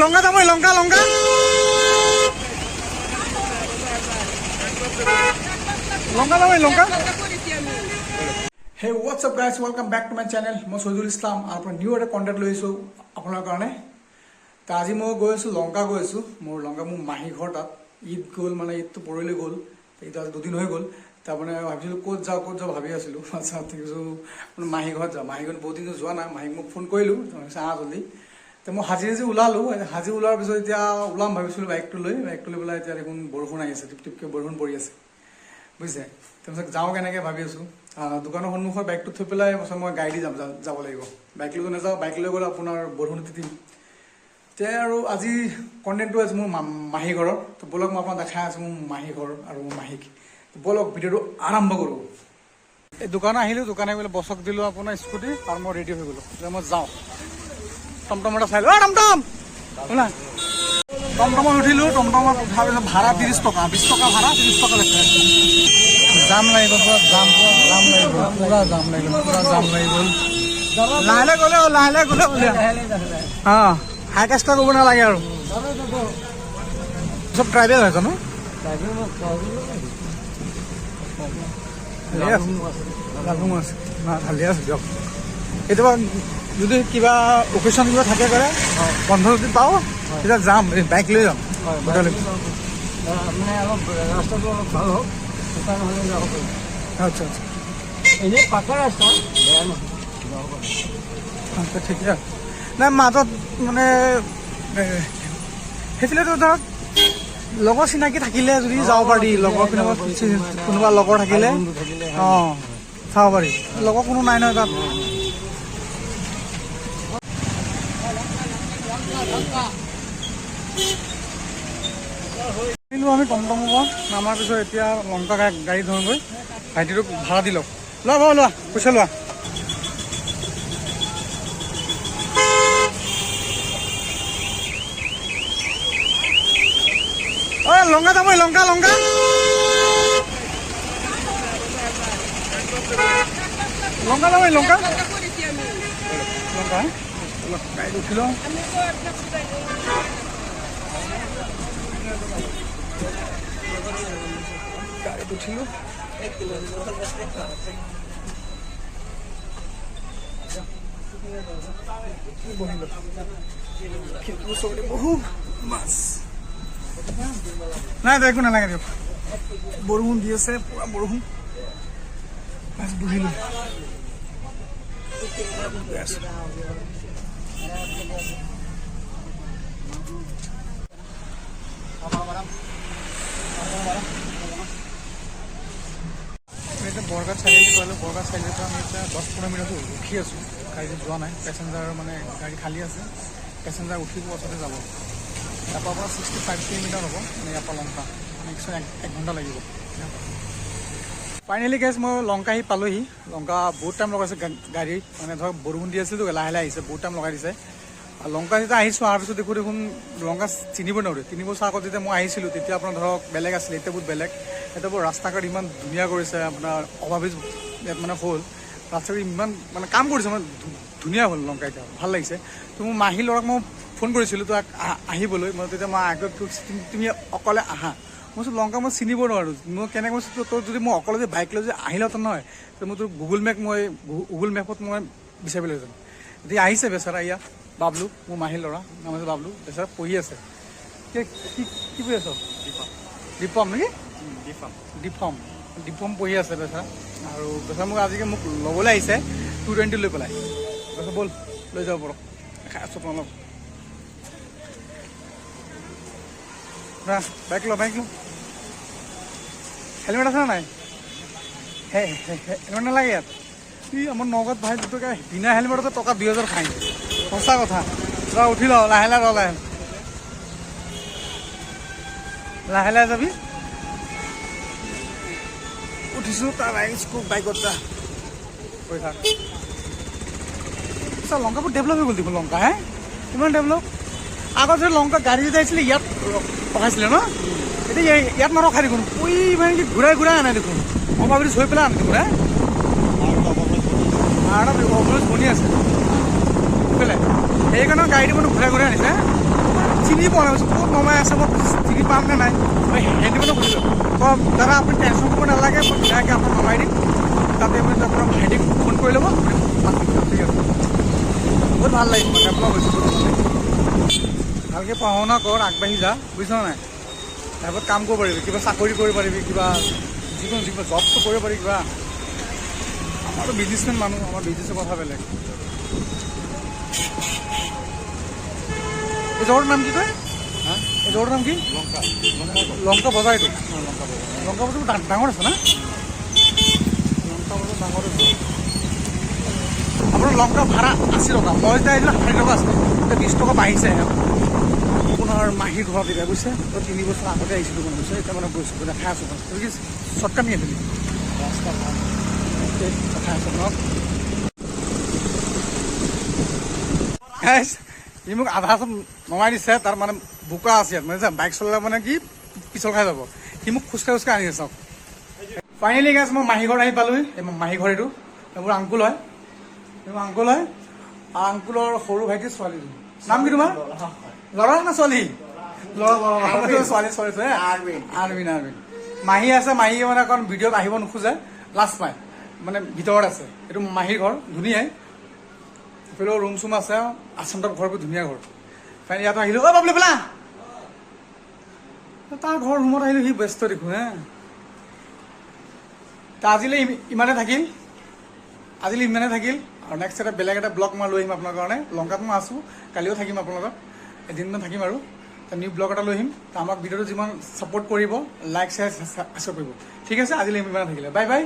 লঙ্কা যাবো লঙ্কা লঙ্কা লঙ্কা যাবো লঙ্কা hey what's up guys welcome back to my channel মই শহীদুল ইছলাম আৰু আপোনাৰ নিউ এটা কণ্টেণ্ট লৈ আহিছোঁ আপোনাৰ কাৰণে তো আজি মই গৈ আছোঁ লংকা গৈ আছোঁ মোৰ মাহী ঘৰ তাত ঈদ গ'ল মানে ঈদটো পৰহিলৈ গ'ল ঈদ আজি দুদিন হৈ গ'ল তাৰমানে ভাবিছিলোঁ ক'ত যাওঁ ভাবি আছিলোঁ আচ্ছা ঠিক আছে মানে মাহী ঘৰত যাওঁ মাহী ঘৰত বহুত দিন যোৱা নাই মাহীক মোক ফোন কৰিলোঁ আহা জল্দি তো মই সাজি ওলালোঁ সাজি ওলোৱাৰ পিছত এতিয়া ওলাম ভাবিছিলোঁ বাইকটো লৈ পেলাই এতিয়া দেখোন বৰষুণ আহি আছে টিপ টিপকৈ বৰষুণ পৰি আছে বুজিছে তাৰপিছত যাওঁ কেনেকৈ ভাবি আছোঁ দোকানৰ সন্মুখৰ বাইকটো থৈ পেলাই মই গাড়ী দি যাব লাগিব বাইক লৈ নাযাওঁ বাইক লৈ গ'লে আপোনাৰ বৰষুণ তিতিম তে আৰু আজি কণ্টেণ্টটো আছে মোৰ মাহী ঘৰৰ তো ব'লক মই আপোনাক দেখাই আছোঁ মোৰ মাহী ঘৰ আৰু মোৰ মাহীক ব'লক ভিডিঅ'টো আৰম্ভ কৰোঁ এই দোকান আহিলোঁ দোকান আহি পেলাই বছক দিলোঁ আপোনাৰ স্কুটি আৰু মই ৰেডি হৈ গ'লোঁ যে মই যাওঁ টমটম এটা চাই লওঁ টমটম শুনা টমটমত উঠিলোঁ টমটমত উঠাৰ পিছত ভাড়া 30 টকা 20 টকা ভাড়া 30 টকা লেখা জাম লাগি গ'ল পুৰা জাম লাগি গ'ল লাহে গ'লে অঁ হাই কাষ্ট কৰিব নালাগে আৰু চব ট্ৰাইবেল হয় জানো ভালে আছে দিয়ক কেতিয়াবা যদি কিবা অকেশ্যন কিবা থাকে কৰে বন্ধ যদি পাওঁ তেতিয়া যাম বাইক লৈ যাম মানে অলপ ৰাস্তাটো অলপ ভাল হওক নহ'লে যাব পাৰিম আচ্ছা আচ্ছা এনেই পাকা ৰাস্তা বেয়া নহয় আচ্ছা ঠিকে নাই মাজত মানে সেইফালেতো ধৰক লগৰ চিনাকি থাকিলে যদি যাব পাৰি লগৰ কোনোবা লগৰ থাকিলে অঁ চাব পাৰি লগৰ কোনো নাই নহয় তাত আমি টমটমৰ পৰা নামাৰ পিছত এতিয়া লংকা গাড়ী ধৰোঁগৈ ভাইটিটোক ভাড়া দি লওক লোৱা পইচা লোৱা ঐ লংকা যাবই লংকা লংকা যাবই লংকা গাড়ীত উঠি লওঁ গাড়ীত উঠিলোঁ বহু মাছ নাই একো নালাগে দিয়ক বৰষুণ দি আছে পুৰা বৰষুণ মাছ বহিলোঁ বৰগাঁও চাৰিআলি পালোঁ বৰগাঁও চাৰিআলিৰ পৰা আমি এতিয়া 10-15 মিনিট ৰখি আছোঁ গাড়ী যোৱা নাই পেচেঞ্জাৰ মানে গাড়ী খালী আছে পেচেঞ্জাৰ উঠিব ওচৰতে যাব ইয়াৰ পৰা আপোনাৰ 65 কিলোমিটাৰ হ'ব মানে ইয়াৰ পৰা লংকা মানে এক ঘণ্টা লাগিব ফাইনেলি গেছ মই লংকা আহি পালোঁহি লংকা বহুত টাইম লগাইছে গাড়ী মানে ধৰক বৰষুণ দি আছিলতো লাহে আহিছে বহুত টাইম লগাই দিছে আৰু লংকা যেতিয়া আহিছোঁ অহাৰ পিছত দেখোন লংকা চিনিব নোৱাৰোঁ 3 বছৰ আগত যেতিয়া মই আহিছিলোঁ তেতিয়া আপোনাৰ ধৰক বেলেগ আছিলে এতিয়া বহুত বেলেগ এতিয়া বৰ ৰাস্তা ঘাট ইমান ধুনীয়া কৰিছে আপোনাৰ অভাৱিজ ইয়াত মানে হ'ল ৰাস্তা ইমান মানে কাম কৰিছে মানে ধুনীয়া হ'ল লংকা এতিয়া ভাল লাগিছে তো মোৰ মাহী ল'ৰাক মই ফোন কৰিছিলোঁ তাক আহিবলৈ মই তেতিয়া মই তুমি অকলে আহা মই কৈছোঁ লংকা মই চিনিব নোৱাৰোঁ মই কেনেকৈ কৈছোঁ তোৰ যদি মই অকলে যে বাইক লৈ যে আহিলেহেঁতেন নহয় তো মই তোৰ গুগল মেপত মই বিচাৰিবলৈহেঁতেন এতিয়া আহিছে বেচেৰা ইয়াত বাবলু মোৰ মাহীৰ ল'ৰা নাম আছে বাবলু বেচেৰা পঢ়ি আছে কি পঢ়ি আছ দীপম নেকি দীপম পঢ়ি আছে বেচেৰা আৰু বেচেৰা মোক ল'বলৈ আহিছে 220 লৈ পেলাই বেচেৰা ব'ল লৈ যাব পাৰক খাই আছোঁ আপোনালোক বাইক ল হেলমেট আছে নাই হেলমেট নালাগে ইয়াত আমাৰ নগাঁৱত ভাই দুটকা বিনা হেলমেটতে টকা 2000 খাই সঁচা কথা উঠি ল লাহে যাবি উঠিছোঁ তাৰ বাইকত যা কৈ থাক লংকা বহুত ডেভেলপ হৈ গ'ল দেখোন লংকা হে ইমান ডেভেলপ আগত যে লংকা গাড়ী যে আহিছিলে ইয়াত ৰখাইছিলে ন এতিয়া ইয়াত নৰখাই দেখোন মানে কি ঘূৰাই আনে দেখোন অভাৱিজ হৈ পেলাই আনে দেখোন অভাৱিজ বনি আছে সেইকাৰণে গাড়ীটো মানে ঘূৰাই আনিছে চিনি পোৱা নাই কৈছোঁ ক'ত নমাই আছে মই চিনি পাম নে নাই মই হেণ্ডিমেনক সুধিলোঁ দাদা আপুনি টেনশ্যন কৰিব নালাগে মই ধুনীয়াকৈ আপোনাক নমাই দিম তাতে মানে আপোনাৰ ভাইটিক ফোন কৰি ল'ব ঠিক আছে বহুত ভাল লাগিল মানে আপোনাক কৈছোঁ বহুত ভাল লাগিল ভালকৈ পঢ়া শুনা কৰ আগবাঢ়ি যা বুজিছ নাই তাৰপৰা কাম কৰিব পাৰিবি কিবা চাকৰি কৰিব পাৰিবি কিবা যিকোনো জবটো কৰিব পাৰি কিবা আমাৰতো বিজনেছমেন মানুহ আমাৰ বিজনেছৰ কথা বেলেগ এই জগৰ নাম কি কয় এই জগৰ নাম কি লংকা বজাৰ এইটো লংকা বজাৰ ডাঙৰ আছে না লংকা বজাৰ ডাঙৰ আছে আপোনাৰ লংকা ভাড়া 80 টকা মই এতিয়া আহিলোঁ 60 টকা আছে এতিয়া 20 টকা বাঢ়িছে আপোনাৰ মাহীৰ ঘৰত এতিয়া বুজিছে তই 3 বছৰ আগতে আহিছিলোঁ মানে বুজিছে এতিয়া মানে গৈছোঁ দেখাই আছোঁ মানে কি শ্বৰ্টকাট নি আহিলি ৰাস্তা ভাল দেখাই আছোঁ ন ই মোক আধা চব নমাই দিছে তাৰ মানে বোকা আছে ইয়াত মানে বাইক চলালে মানে কি পিছল খাই যাব সি মোক খোজকাঢ়ি আনি চাওক ফাইনেলি গেছ মই মাহী ঘৰ আহি পালোহি এই মাহী ঘৰ এইটো মোৰ আংকুল হয় এইবোৰ আংকুল হয় আংকুলৰ সৰু ভাইটি ছোৱালীজনী নাম কি তোমাৰ ল'ৰা না ছোৱালী ছোৱালী ছোৱালী আৰবিন মাহী আছে মাহী মানে অকণ ভিডিঅ'ত আহিব নোখোজে লাজ পায় মানে ভিতৰত আছে এইটো মাহীৰ ঘৰ ধুনীয়াই এইফালেও ৰুম চুম আছে আচমতক ঘৰবোৰ ধুনীয়া ঘৰ ফাইনেলি ইয়াত আহিলোঁ অ' বাবলি পেলা তাৰ ঘৰ ৰুমত আহিলোঁ সি ব্যস্ত দেখোঁ হে তা আজিলৈ ইমানে থাকিল আৰু নেক্সট এটা বেলেগ এটা ব্লগ মই লৈ আহিম আপোনাৰ কাৰণে লংকাত মই আছোঁ কালিও থাকিম আপোনাৰ লগত এদিনমান থাকিম আৰু নিউ ব্লগ এটা লৈ আহিম আমাক ভিডিঅ'টো যিমান ছাপোৰ্ট কৰিব লাইক শ্বেয়াৰ কৰিব ঠিক আছে আজিলৈ ইমানে থাকিলে বাই বাই